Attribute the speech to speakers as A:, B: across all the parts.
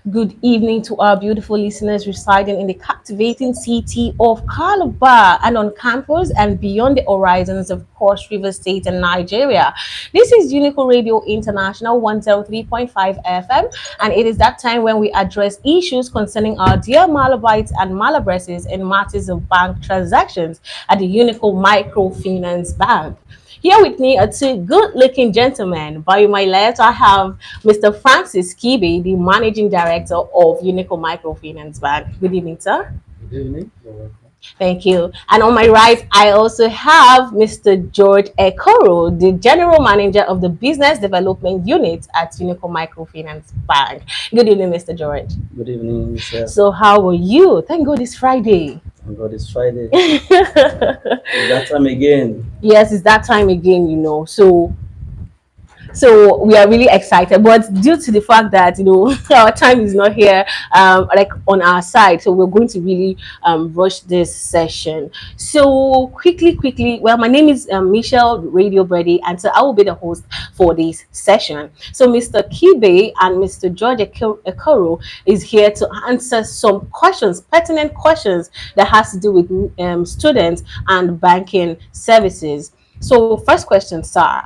A: Good evening to our beautiful listeners residing in the captivating city of Calabar and on campus and beyond the horizons of Cross River State and Nigeria. This is UNICAL Radio International 103.5 FM, and it is that time when we address issues concerning our dear Malabites and Malabresses in matters of bank transactions at the UNICAL Microfinance Bank. Here with me are two good-looking gentlemen. By my left, I have Mr. Francis Kibe, the Managing Director of UNICAL Microfinance Bank. Good evening, sir.
B: Good evening. You're welcome.
A: Thank you. And on my right, I also have Mr. George Ekoro, the General Manager of the Business Development Unit at UNICAL Microfinance Bank. Good evening, Mr. George.
B: Good evening, sir.
A: So, how are you? Thank God it's Friday.
B: Thank God it's Friday. It's that time again.
A: Yes, it's that time again. So we are really excited, but due to the fact that our time is not here, like on our side, so we're going to really rush this session. So quickly, well, my name is Michelle Radio Brady, and so I will be the host for this session. So Mr. Kibe and Mr. George Ekoro is here to answer some questions, pertinent questions that has to do with students and banking services. So first question, sir.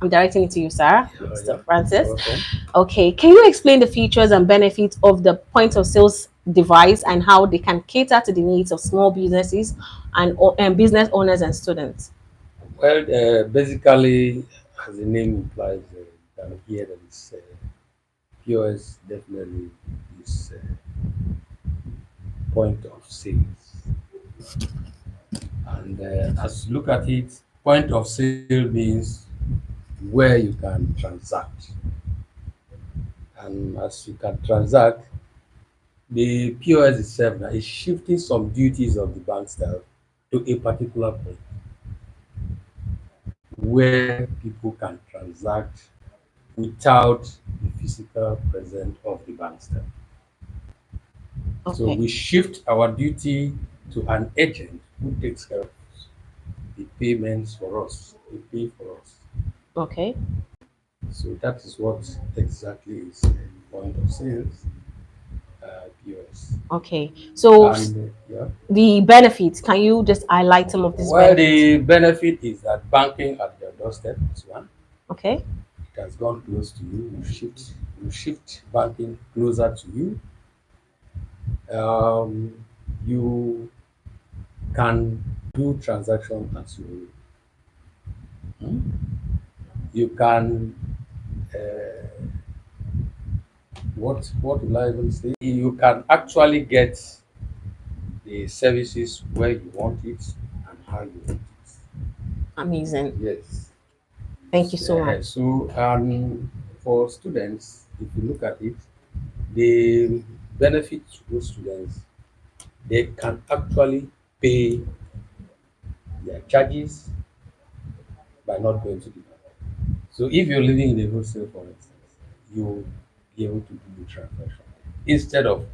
A: I'm directing it to you, sir,
B: Yeah,
A: Mr.
B: you're
A: Francis.
B: welcome.
A: Okay, can you explain the features and benefits of the point of sales device and how they can cater to the needs of small businesses and business owners and students?
B: Well, basically, as the name implies, you can hear that it's POS definitely is point of sales. And as you look at it, point of sale means where you can transact. And as you can transact, the POS itself now is shifting some duties of the bank staff to a particular point where people can transact without the physical presence of the bank staff. So
A: Okay,
B: we shift our duty to an agent who takes care of the payments for us, they pay for us.
A: okay,
B: So that is what exactly is point of sales, POS.
A: okay. So
B: And yeah,
A: the benefits, can you just highlight some of these
B: well,
A: benefits?
B: the benefit is that banking at your doorstep is one.
A: Okay,
B: It has gone close to you. You shift banking closer to you. You can do transaction as you hmm? You can what will I even say? You can actually get the services where you want it and how you want it.
A: amazing.
B: Yes.
A: Thank you so much.
B: So for students, if you look at it, the benefit to those students, they can actually pay their charges by not going to the bank. So if you're living in a hostel, for instance, you'll be able to do the transaction instead of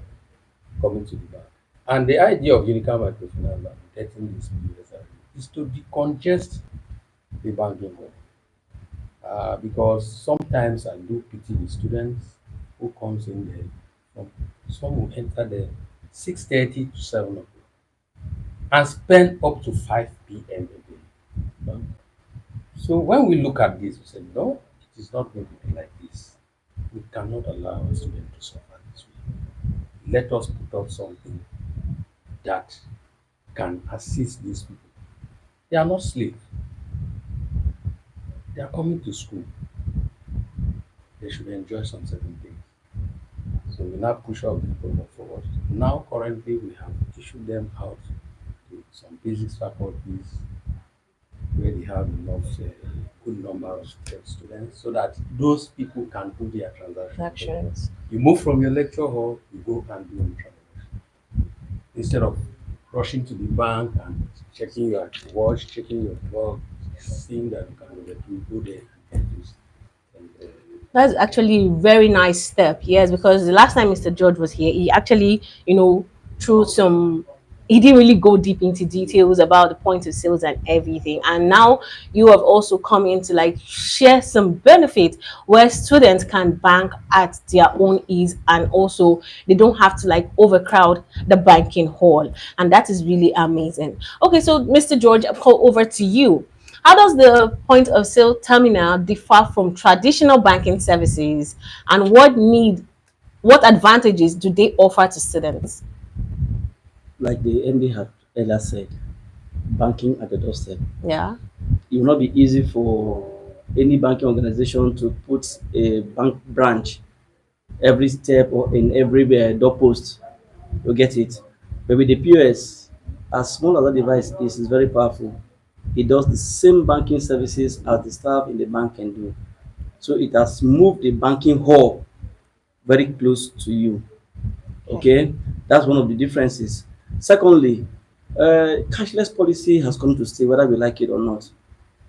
B: coming to the bank. And the idea of UNICAL Microfinance Bank getting this PSR is to decongest the banking world. Because sometimes I do pity the students who comes in there. Some will enter there 6:30 to 7 o'clock and spend up to 5 p.m. a day. No? So when we look at this, we say, no, it is not going to be like this. We cannot allow our students to suffer this way. Let us put up something that can assist these people. They are not slaves. They are coming to school. They should enjoy some certain things. So we now push out the program forward. Now currently we have issued them out to some basic faculties where they have enough good number of students so that those people can do their transaction.
A: Actions.
B: You move from your lecture hall, you go and do the transaction instead of rushing to the bank and checking your watch, checking your clock, seeing that you can get you go there and get this. And,
A: That's actually a very nice step. Yes, because the last time Mr. George was here, he actually, threw some. he didn't really go deep into details about the point of sales and everything. And now you have also come in to like share some benefit where students can bank at their own ease, and also they don't have to like overcrowd the banking hall. And that is really amazing. Okay, so Mr. George, I'll call over to you. How does the point of sale terminal differ from traditional banking services, and what advantages do they offer to students?
C: Like the MD had earlier said, banking at the doorstep.
A: Yeah.
C: It will not be easy for any banking organization to put a bank branch every step or in every doorpost. You get it. But with the POS, as small as that device is, it's very powerful. It does the same banking services as the staff in the bank can do. So it has moved the banking hall very close to you.
A: Okay.
C: Okay, that's one of the differences. Secondly, cashless policy has come to stay, whether we like it or not.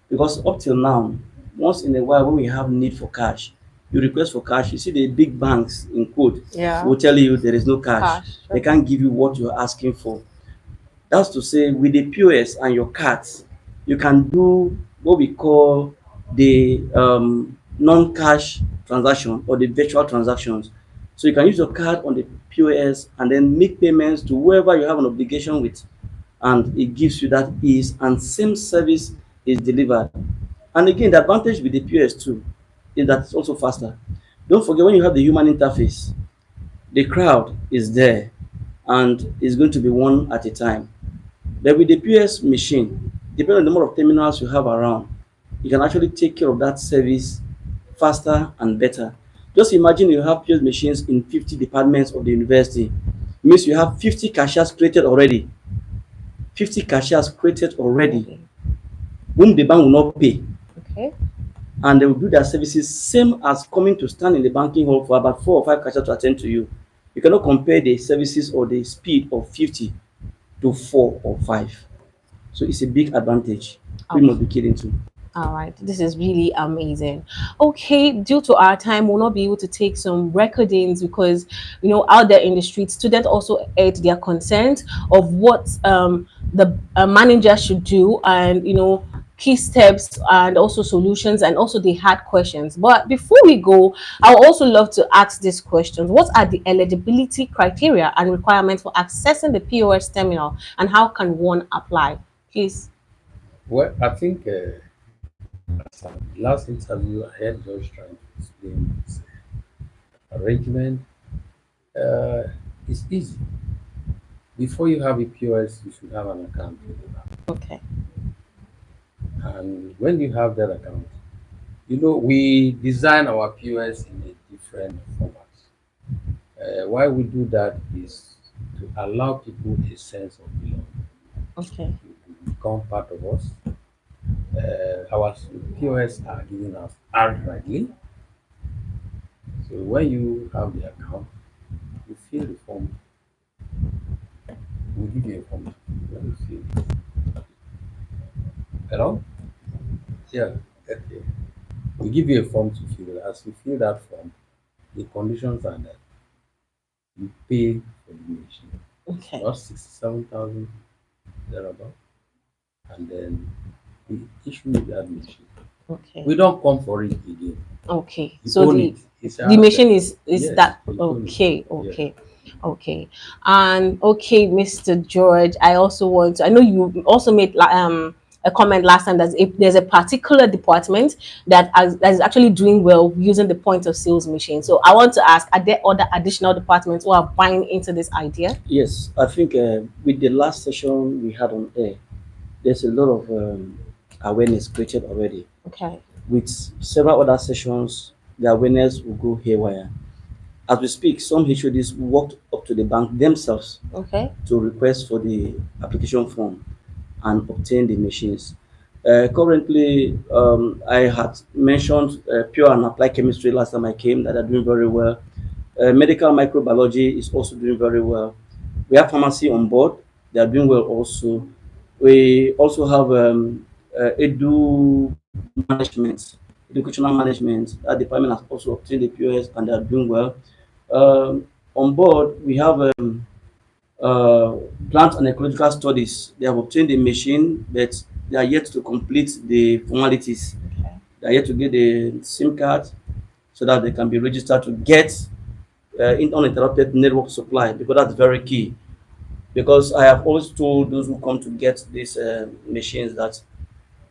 C: Because up till now, once in a while, when we have need for cash, you request for cash, you see the big banks in quote
A: Yeah.
C: will tell you there is no cash.
A: Cash.
C: They
A: Sure.
C: can't give you what you're asking for. That's to say, with the POS and your cards, you can do what we call the non-cash transaction or the virtual transactions. So you can use your card on the POS and then make payments to whoever you have an obligation with, and it gives you that ease and same service is delivered. And again, the advantage with the POS too is that it's also faster. Don't forget, when you have the human interface, the crowd is there and it's going to be one at a time. But with the POS machine, depending on the number of terminals you have around, you can actually take care of that service faster and better. Just imagine you have POS machines in 50 departments of the university. It means you have 50 cashiers created already. 50 cashiers created already,
A: Already.
C: whom the bank will not pay.
A: Okay.
C: And they will do their services same as coming to stand in the banking hall for about 4 or 5 cashiers to attend to you. You cannot compare the services or the speed of 50 to 4 or 5. So it's a big advantage we must be
A: Okay.
C: keyed into.
A: All right, this is really amazing. Okay, due to our time, we'll not be able to take some recordings because out there in the street, students also aired their consent of what the manager should do, and key steps and also solutions, and also they had questions. But before we go, I would also love to ask these questions: what are the eligibility criteria and requirements for accessing the POS terminal, and how can one apply? Please.
B: Well, I think as a last interview, I heard Josh trying to explain this arrangement. Uh, it's easy. Before you have a POS, you should have an account with the bank.
A: Okay.
B: And when you have that account, we design our POS in a different formats. Why we do that is to allow people a sense of belonging.
A: Okay.
B: To become part of us. Our POS are giving us outrightly. So when you have the account, you fill the form. We'll give you a form. When you fill it. Hello? Yeah. Okay. We give you a form to fill. As you fill that form, the conditions are that you pay for the machine. It's
A: Okay.
B: about 67,000 thereabout. And then we issue you that machine.
A: Okay.
B: We don't come for it again.
A: Okay.
B: You
A: So
B: own
A: the
B: it. It's
A: the
B: ours.
A: machine is
B: Yes,
A: that
B: you own it.
A: okay,
B: Yes.
A: okay, okay. And okay, Mr. George, I also want to, I know you also made a comment last time that if there's a particular department that is actually doing well using the point of sales machine. So I want to ask, are there other additional departments who are buying into this idea?
C: Yes, I think with the last session we had on air, there's a lot of awareness created already.
A: Okay.
C: With several other sessions, the awareness will go haywire. As we speak, some HODs walked up to the bank themselves
A: Okay.
C: to request for the application form and obtain the machines. Currently, I had mentioned pure and applied chemistry last time I came that are doing very well. Medical microbiology is also doing very well. We have pharmacy on board; they are doing well also. We also have educational management. That department has also obtained the POS and they are doing well. On board, we have uh, plant and ecological studies. They have obtained the machine, but they are yet to complete the formalities.
A: Okay.
C: They are yet to get the SIM card so that they can be registered to get uninterrupted network supply, because that's very key. Because I have always told those who come to get these machines that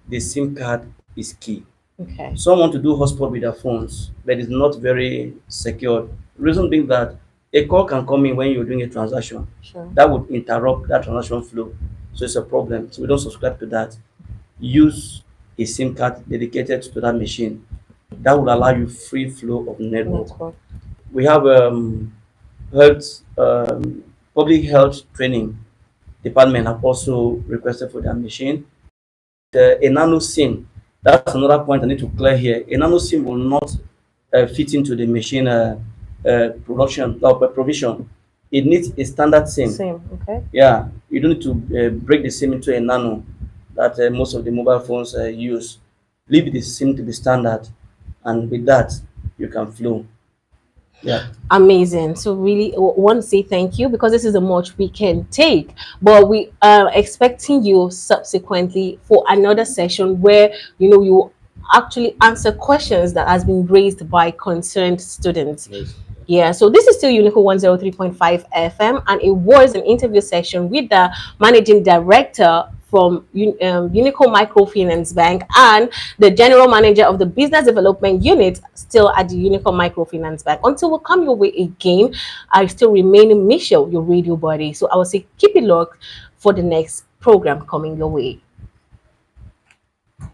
C: the SIM card is key.
A: Okay.
C: Some want to do hotspot with their phones, but it's not very secure. Reason being that a call can come in when you're doing a transaction.
A: Sure.
C: That would interrupt that transaction flow. So it's a problem. So we don't subscribe to that. Use a SIM card dedicated to that machine. That would allow you free flow of network.
A: Network.
C: We have health, public health training department have also requested for their machine. A nano SIM, that's another point I need to clear here. A nano SIM will not fit into the machine production or provision. It needs a standard SIM.
A: Same. Okay.
C: Yeah, you don't need to break the SIM into a nano that most of the mobile phones use. Leave the SIM to be standard, and with that, you can flow. Yeah.
A: Amazing. So really want to say thank you, because this is a much we can take, but we are expecting you subsequently for another session where you actually answer questions that has been raised by concerned students.
B: Yes.
A: Yeah, so this is still UNICAL 103.5 FM, and it was an interview session with the managing director from UNICAL Microfinance Bank and the general manager of the business development unit, still at the UNICAL Microfinance Bank. Until we come your way again, I still remain Michelle, your radio buddy. So I will say keep it locked for the next program coming your way.